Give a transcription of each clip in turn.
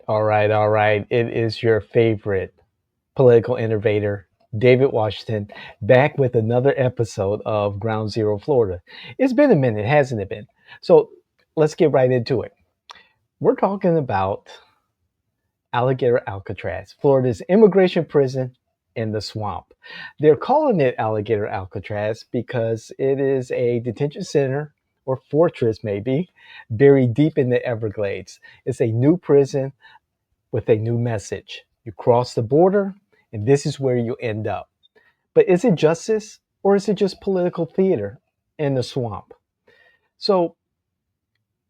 All right, all right. It is your favorite political innovator, David Washington, back with another episode of Ground Zero Florida. It's been a minute, hasn't it been? So let's get right into it. We're talking about Alligator Alcatraz, Florida's immigration prison in the swamp. They're calling it Alligator Alcatraz because it is a detention center or fortress, maybe, buried deep in the Everglades. It's a new prison with a new message. You cross the border, and this is where you end up. But is it justice or is it just political theater in the swamp? So,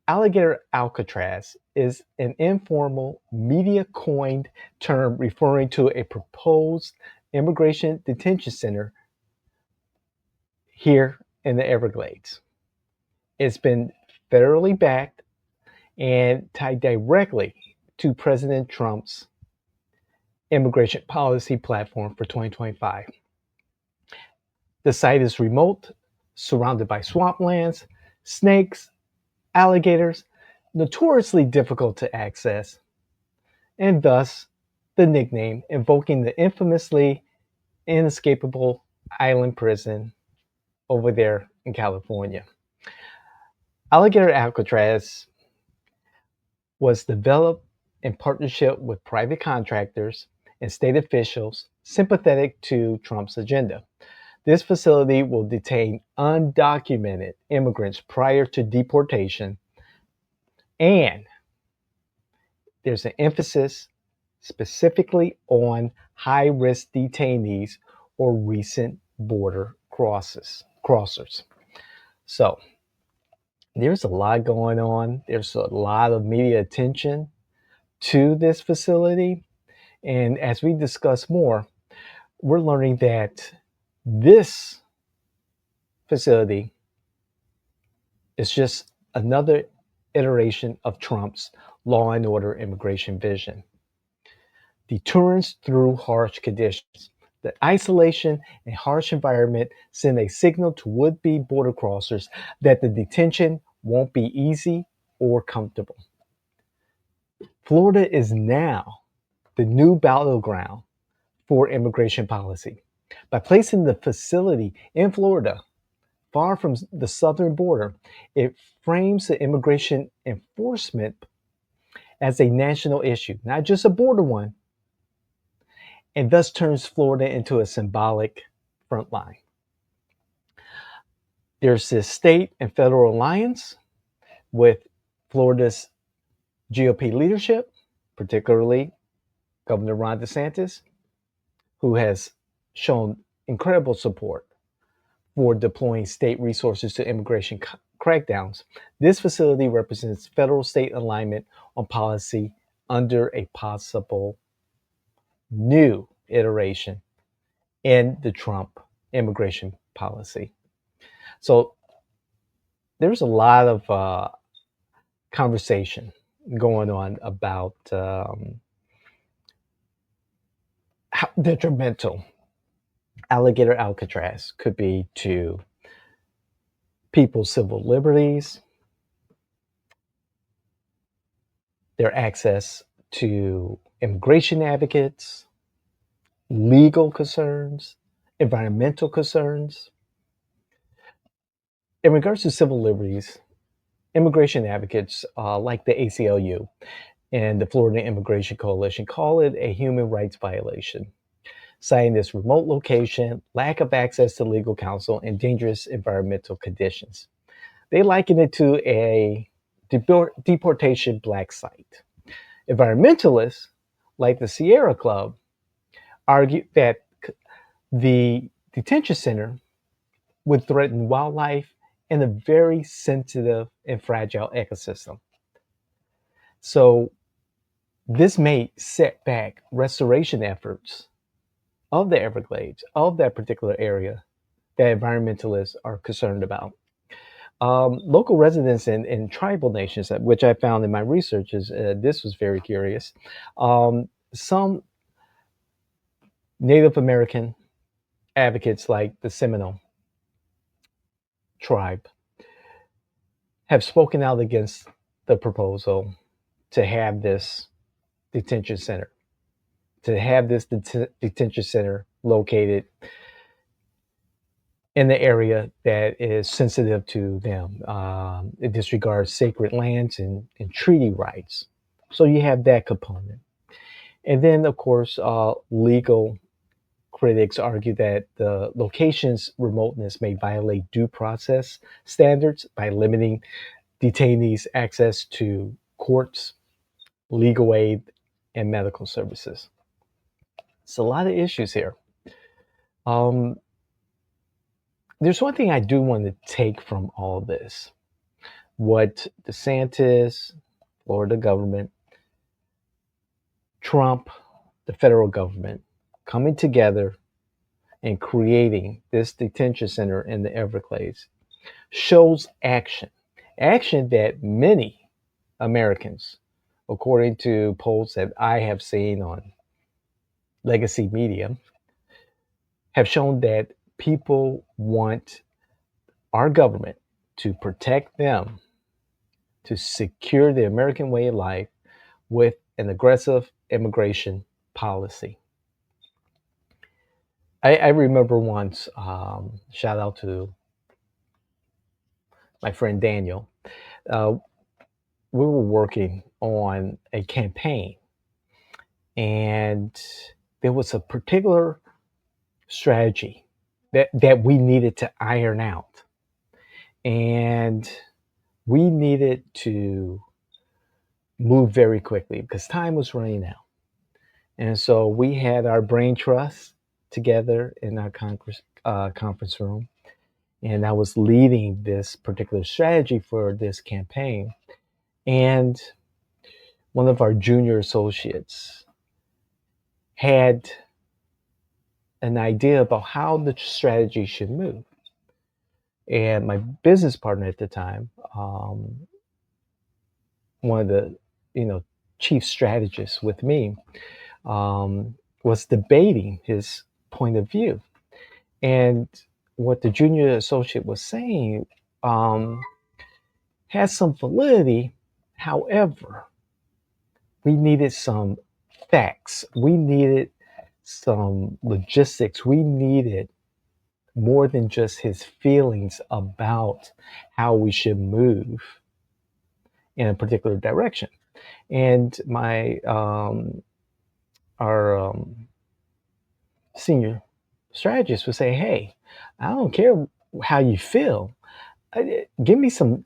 Alligator Alcatraz is an informal, media coined term referring to a proposed immigration detention center here in the Everglades. It's been federally backed and tied directly to President Trump's immigration policy platform for 2025. The site is remote, surrounded by swamplands, snakes, alligators, notoriously difficult to access, and thus the nickname invoking the infamously inescapable island prison over there in California. Alligator Alcatraz was developed in partnership with private contractors and state officials sympathetic to Trump's agenda. This facility will detain undocumented immigrants prior to deportation, and there's an emphasis specifically on high risk detainees or recent border crossers. So there's a lot going on. There's a lot of media attention to this facility. And as we discuss more, we're learning that this facility is just another iteration of Trump's law and order immigration vision. Deterrence through harsh conditions. The isolation and harsh environment send a signal to would be border crossers that the detention won't be easy or comfortable. Florida is now the new battleground for immigration policy. By placing the facility in Florida, far from the southern border, it frames the immigration enforcement as a national issue, not just a border one, and thus turns Florida into a symbolic front line. There's this state and federal alliance with Florida's GOP leadership, particularly Governor Ron DeSantis, who has shown incredible support for deploying state resources to immigration crackdowns. This facility represents federal state alignment on policy under a possible new iteration in the Trump immigration policy. So there's a lot of conversation going on about how detrimental Alligator Alcatraz could be to people's civil liberties, their access to immigration advocates, legal concerns, environmental concerns. In regards to civil liberties, immigration advocates like the ACLU and the Florida Immigration Coalition call it a human rights violation, citing its remote location, lack of access to legal counsel, and dangerous environmental conditions. They liken it to a deportation black site. Environmentalists, like the Sierra Club, argue that the detention center would threaten wildlife and a very sensitive and fragile ecosystem. So, this may set back restoration efforts of the Everglades, of that particular area that environmentalists are concerned about. Local residents in tribal nations, which I found in my research, is this was very curious. Some Native American advocates, like the Seminole tribe, have spoken out against the proposal to have this detention center, to have this detention center located in the area that is sensitive to them. It disregards sacred lands and treaty rights. So you have that component. And then, of course, legal critics argue that the location's remoteness may violate due process standards by limiting detainees' access to courts, legal aid, and medical services. It's a lot of issues here. Um, there's one thing I do want to take from all this. What DeSantis, Florida government, Trump, the federal government coming together and creating this detention center in the Everglades shows action. Action that many Americans, according to polls that I have seen on legacy media, have shown that people want our government to protect them, to secure the American way of life with an aggressive immigration policy. I remember once, shout out to my friend Daniel, uh, we were working on a campaign, and there was a particular strategy that we needed to iron out. And we needed to move very quickly because time was running out. And so we had our brain trust together in our conference room. And I was leading this particular strategy for this campaign. And one of our junior associates had an idea about how the strategy should move. And my business partner at the time, one of the chief strategists with me, was debating his point of view. And what the junior associate was saying has some validity. However, we needed some facts. We needed some logistics. We needed more than just his feelings about how we should move in a particular direction. And my our senior strategist would say, "Hey, I don't care how you feel. Give me some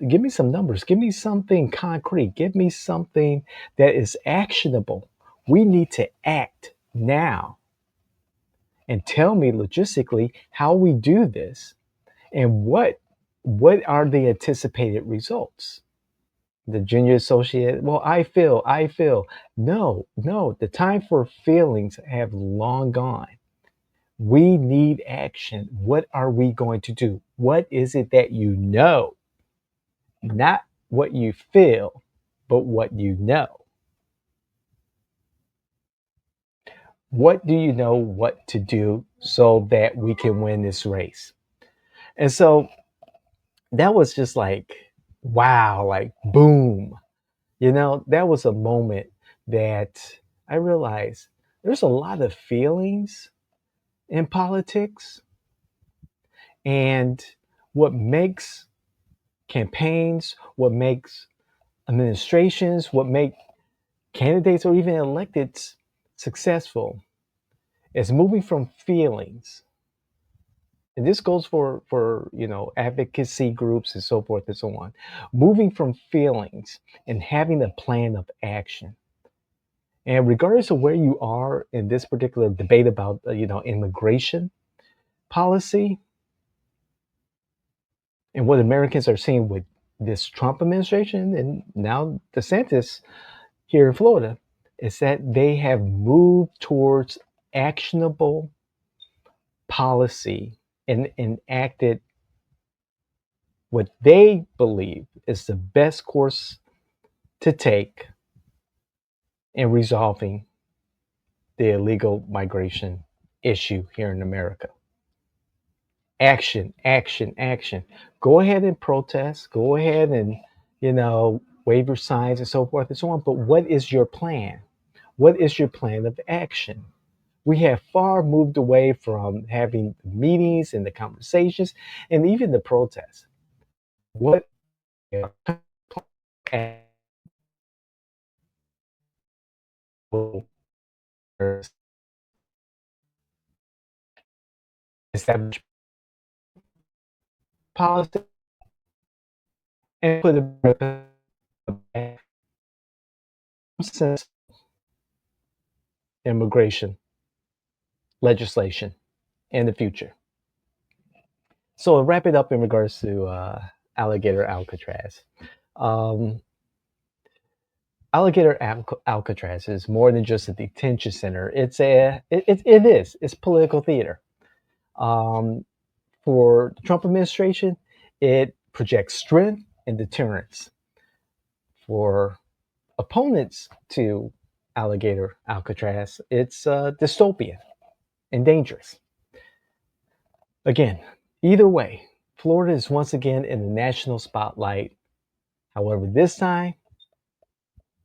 numbers. Give me something concrete. Give me something that is actionable. We need to act now, and tell me logistically how we do this, and what are the anticipated results." The junior associate, well, I feel. No, no, the time for feelings have long gone. We need action. What are we going to do? What is it that you know? Not what you feel, but what you know. What do you know what to do so that we can win this race? And so that was just like, wow, like boom. That was a moment that I realized there's a lot of feelings in politics. And what makes campaigns, what makes administrations, what make candidates or even electeds successful is moving from feelings. And this goes for advocacy groups and so forth and so on. Moving from feelings and having a plan of action. And regardless of where you are in this particular debate about immigration policy and what Americans are seeing with this Trump administration and now DeSantis here in Florida, is that they have moved towards actionable policy and enacted what they believe is the best course to take in resolving the illegal migration issue here in America. Action, action, action. Go ahead and protest. Go ahead and, wave your signs and so forth and so on. But what is your plan? What is your plan of action? We have far moved away from having the meetings and the conversations and even the protests. What establish policy and put a sense immigration legislation in the future. So I'll wrap it up in regards to Alligator Alcatraz. Um, Alligator Alcatraz is more than just a detention center. It's political theater. Um, for the Trump administration, it projects strength and deterrence. For opponents to Alligator Alcatraz, it's dystopian and dangerous. Again, either way, Florida is once again in the national spotlight. However, this time,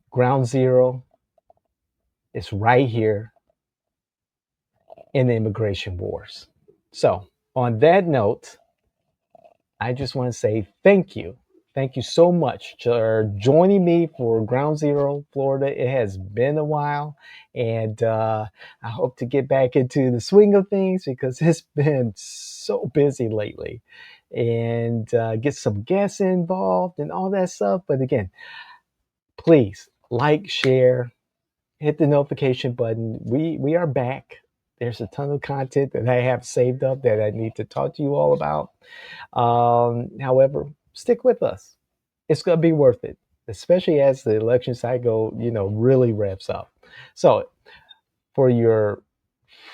ground zero is right here in the immigration wars. So, on that note, I just want to say thank you. Thank you so much for joining me for Ground Zero, Florida. It has been a while, and I hope to get back into the swing of things because it's been so busy lately, and get some guests involved and all that stuff. But again, please like, share, hit the notification button. We are back. There's a ton of content that I have saved up that I need to talk to you all about. However, stick with us. It's going to be worth it, especially as the election cycle, really revs up. So, for your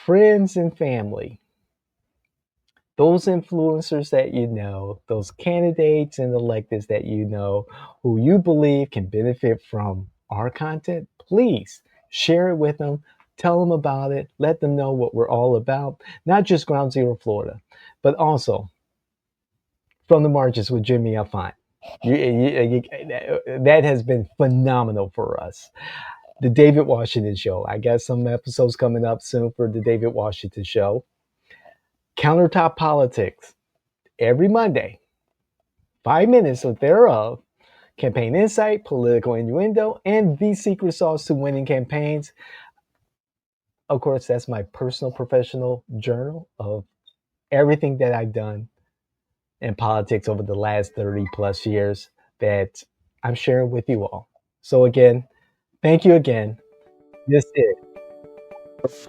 friends and family, those influencers that you know, those candidates and electeds that you know, who you believe can benefit from our content, please share it with them. Tell them about it. Let them know what we're all about. Not just Ground Zero Florida, but also From the Marches with Jimmy Alfant. That has been phenomenal for us. The David Washington Show. I got some episodes coming up soon for the David Washington Show. Countertop Politics every Monday, 5 minutes thereof. Campaign insight, political innuendo, and the secret sauce to winning campaigns. Of course, that's my personal professional journal of everything that I've done in politics over the last 30 plus years that I'm sharing with you all. So, again, thank you again. This is